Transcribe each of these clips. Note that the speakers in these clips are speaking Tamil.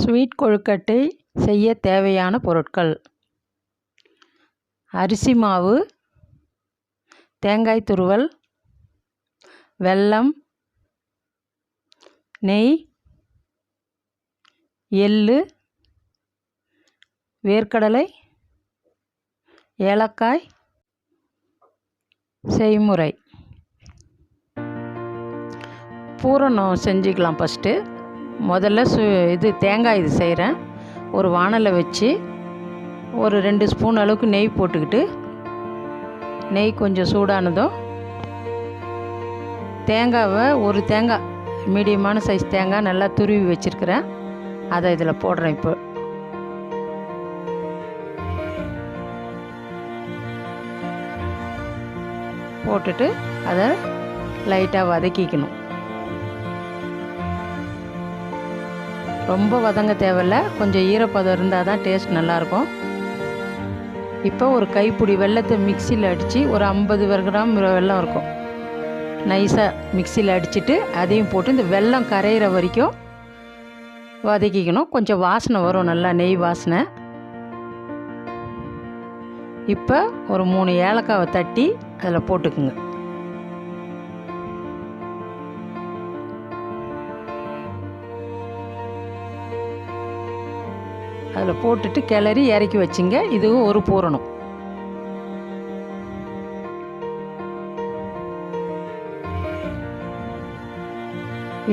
ஸ்வீட் கொழுக்கட்டை செய்ய தேவையான பொருட்கள்: அரிசி மாவு, தேங்காய் துருவல், வெல்லம், நெய், எள்ளு, வேர்க்கடலை, ஏலக்காய். செய்முறை: பூரணம் செஞ்சுக்கலாம். ஃபஸ்ட்டு முதல்ல தேங்காய் செய்கிறேன். ஒரு வாணலை வச்சு ஒரு 2 ஸ்பூன் அளவுக்கு நெய் போட்டுக்கிட்டு, நெய் கொஞ்சம் சூடானதும் தேங்காவை ஒரு தேங்காய் மீடியமான சைஸ் தேங்காய் நல்லா துருவி வச்சுருக்கிறேன், அதை இதில் போடுறேன். இப்போ போட்டுட்டு அதை லைட்டாக வதக்கிக்கணும். ரொம்ப வதங்க தேவையில்ல, கொஞ்சம் ஈரப்பதம் இருந்தால் தான் டேஸ்ட் நல்லாயிருக்கும். இப்போ ஒரு கைப்பிடி வெல்லத்தை மிக்சியில் அடித்து, ஒரு 50 கிராம் வெல்லம் இருக்கும், நைஸாக மிக்சியில் அடிச்சுட்டு அதையும் போட்டு இந்த வெல்லம் கரையிற வரைக்கும் வதக்கிக்கணும். கொஞ்சம் வாசனை வரும், நல்லா நெய் வாசனை. இப்போ ஒரு 3 ஏலக்காவை தட்டி அதில் போட்டுக்குங்க. அதில் போட்டுட்டு கிளறி இறக்கி வச்சுங்க. இதுவும் ஒரு பூரணம்.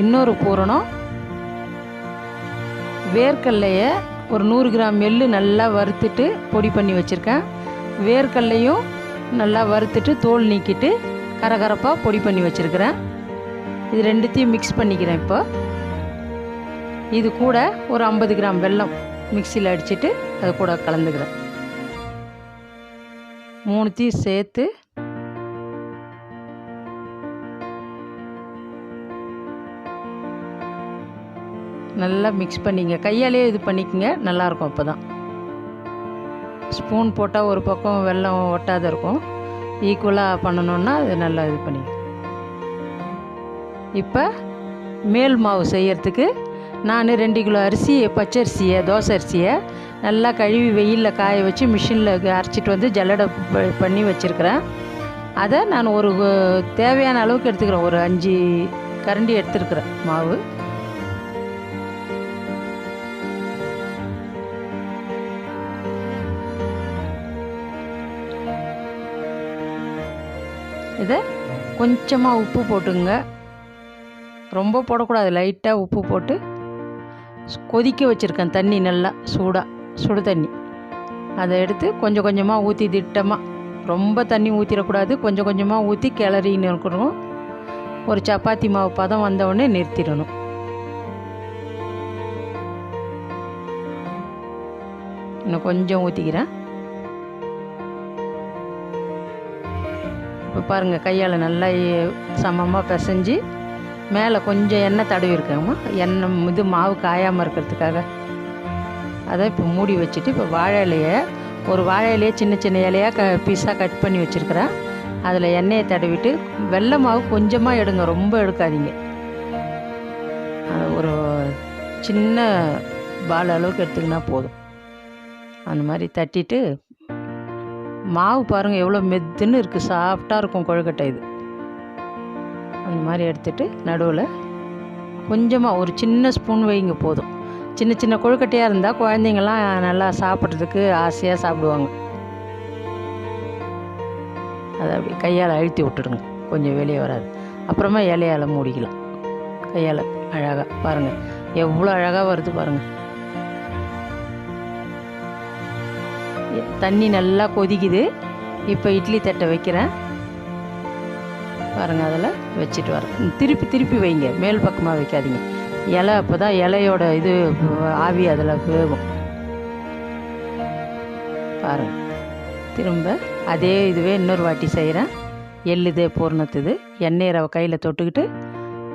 இன்னொரு பூரணம் வேர்க்கடலையை ஒரு 100 கிராம் எள்ளு நல்லா வறுத்துட்டு பொடி பண்ணி வச்சுருக்கேன். வேர்க்கடலையும் நல்லா வறுத்துட்டு தோல் நீக்கிட்டு கரகரப்பாக பொடி பண்ணி வச்சுருக்கிறேன். இது ரெண்டுத்தையும் மிக்ஸ் பண்ணிக்கிறேன். இப்போ இது கூட ஒரு 50 கிராம் வெல்லம் மிக்சியில் அடிச்சுட்டு அது கூட கலந்துக்கிறேன். 3த்தையும் சேர்த்து நல்லா மிக்ஸ் பண்ணிங்க. கையாலேயே இது பண்ணிக்கங்க, நல்லாயிருக்கும். அப்போ தான் ஸ்பூன் போட்டால் ஒரு பக்கம் வெல்லம் ஒட்டாத இருக்கும். ஈக்குவலாக பண்ணணுன்னா அது நல்லா இது பண்ணி. இப்போ மேல் மாவு செய்யறதுக்கு நான் 2 கிலோ அரிசி, பச்சரிசியை, தோசை அரிசியை நல்லா கழுவி வெயிலில் காய வச்சு மிஷினில் அரைச்சிட்டு வந்து ஜல்லடை பண்ணி வச்சுருக்கிறேன். அதை நான் ஒரு தேவையான அளவுக்கு எடுத்துக்கிறேன். ஒரு 5 கரண்டி எடுத்துருக்கிறேன் மாவு. இதை கொஞ்சமாக உப்பு போட்டுங்க, ரொம்ப போடக்கூடாது, லைட்டாக உப்பு போட்டு கொதிக்க வச்சுருக்கேன் தண்ணி, நல்லா சுடு தண்ணி. அதை எடுத்து கொஞ்சம் கொஞ்சமாக ஊற்றி திட்டமாக, ரொம்ப தண்ணி ஊற்றிடக்கூடாது, கொஞ்சம் கொஞ்சமாக ஊற்றி கிளறின்னு இருக்கணும். ஒரு சப்பாத்தி மாவு பதம் வந்தவுடனே நிறுத்திடணும். இன்னும் கொஞ்சம் ஊற்றிக்கிறேன். இப்போ பாருங்கள், கையால் நல்லா சமமாக பிசைஞ்சு மேலே கொஞ்சம் எண்ணெய் தடவி இருக்காங்கம்மா, எண்ணெய் மாவு காயாமல் இருக்கிறதுக்காக. அதை இப்போ மூடி வச்சுட்டு, இப்போ ஒரு வாழை இலையை சின்ன சின்ன இலையாக பீஸாக கட் பண்ணி வச்சுருக்கிறேன். அதில் எண்ணெயை தடவிட்டு, வெள்ளை மாவு கொஞ்சமாக எடுங்க, ரொம்ப எடுக்காதீங்க. ஒரு சின்ன பால் அளவுக்கு எடுத்துக்கினா போதும். அந்த மாதிரி தட்டிட்டு, மாவு பாருங்கள் எவ்வளோ மெத்துன்னு இருக்குது, சாஃப்டாக இருக்கும் கொழுக்கட்டை இது. அந்த மாதிரி எடுத்துகிட்டு நடுவில் கொஞ்சமாக ஒரு சின்ன ஸ்பூன் வைங்க, போதும். சின்ன சின்ன கொழுக்கட்டையாக இருந்தால் குழந்தைங்கள்லாம் நல்லா சாப்பிட்றதுக்கு ஆசையாக சாப்பிடுவாங்க. அதை அப்படி கையால் அழுத்தி விட்டுடுங்க, கொஞ்சம் வெளியே வராது. அப்புறமா இலையால் மூடிக்கலாம். கையால் அழகாக பாருங்கள் எவ்வளோ அழகாக வருது பாருங்கள். தண்ணி நல்லா கொதிக்குது. இப்போ இட்லி தட்டை வைக்கிறேன் பாருங்கள், அதில் வச்சுட்டு வரேன். திருப்பி வைங்க, மேல் பக்கமாக வைக்காதீங்க. இலை அப்போ தான் இலையோட இது ஆவி அதில் வேகும். பாருங்கள், திரும்ப அதே இதுவே இன்னொரு வாட்டி செய்கிறேன். எள்ளுதே பூர்ணத்துது எண்ணெய் ரவை கையில் தொட்டுக்கிட்டு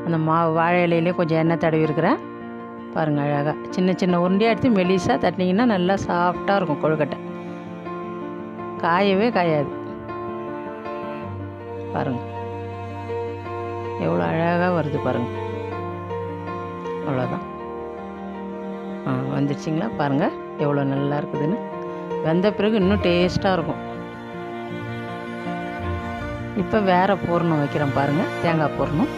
அந்த வாழை இலையிலே கொஞ்சம் எண்ணெய் தடவி இருக்கிறேன். பாருங்கள் அழகாக சின்ன சின்ன உருண்டையாக எடுத்து மெலிசாக தட்டினீங்கன்னா நல்லா சாஃப்டாக இருக்கும் கொழுக்கட்டை, காயவே காயாது. பாருங்கள் எவ்வளோ அழகாக வருது பாருங்கள். அவ்வளோதான். வந்துடுச்சிங்களா பாருங்கள் எவ்வளோ நல்லா இருக்குதுன்னு. வெந்த பிறகு இன்னும் டேஸ்ட்டாக இருக்கும். இப்போ வேறு பூரணம் வைக்கிறேன் பாருங்கள், தேங்காய் பூரணம்.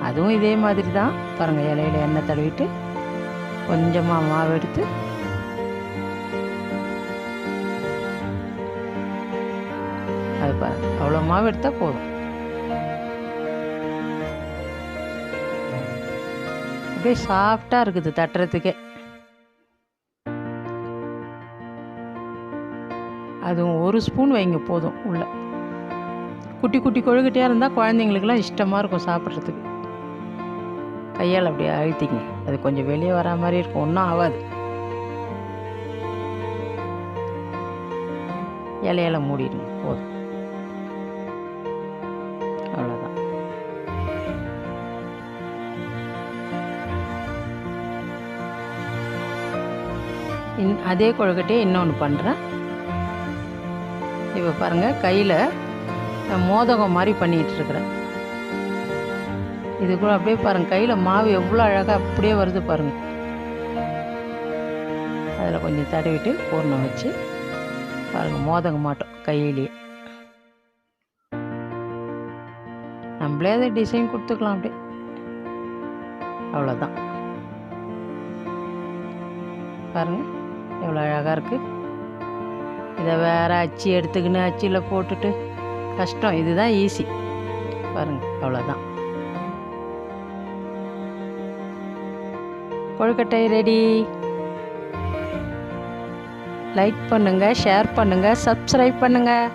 அதுவும் இதே மாதிரி தான் பாருங்கள். இலையில எண்ணெய் தடவிட்டு கொஞ்சமாக மாவு எடுத்து அது பாருங்கள், அவ்வளோ மாவு எடுத்தால் போதும். அப்படியே சாஃப்டாக இருக்குது தட்டுறதுக்கே. அதுவும் 1 ஸ்பூன் வைங்க போதும். உள்ள குட்டி குட்டி கொழுக்கட்டையாக இருந்தால் குழந்தைங்களுக்கெல்லாம் இஷ்டமாக இருக்கும் சாப்பிட்றதுக்கு. கையால் அப்படியே அழுத்திங்க, அது கொஞ்சம் வெளியே வரா மாதிரி இருக்கும், ஒன்றும் ஆகாது. இலையால் மூடிடுங்க போதும், அவ்வளோதான். அதே கொழுக்கட்டையை இன்னொன்று பண்ணுறேன். இப்போ பாருங்கள், கையில் மோதகம் மாதிரி பண்ணிகிட்ருக்குறேன். இது கூட அப்படியே பாருங்கள், கையில் மாவு எவ்வளோ அழகாக அப்படியே வருது பாருங்கள். அதில் கொஞ்சம் தடவிட்டு பூர்ணம் வச்சு பாருங்கள், மோதகம் மாட்டோம் கையிலேயே. நம்மளே அதை டிசைன் கொடுத்துக்கலாம் அப்படியே, அவ்வளோதான். பாருங்கள் எவ்வளோ அழகாக இருக்குது. இதை வேறு அச்சு எடுத்துக்கின்னு அச்சியில் போட்டுட்டு கஷ்டம், இதுதான் ஈஸி பாருங்கள், அவ்வளோதான். கொழுக்கட்டை ரெடி. லைக் பண்ணுங்கள், ஷேர் பண்ணுங்கள், சப்ஸ்கிரைப் பண்ணுங்கள்.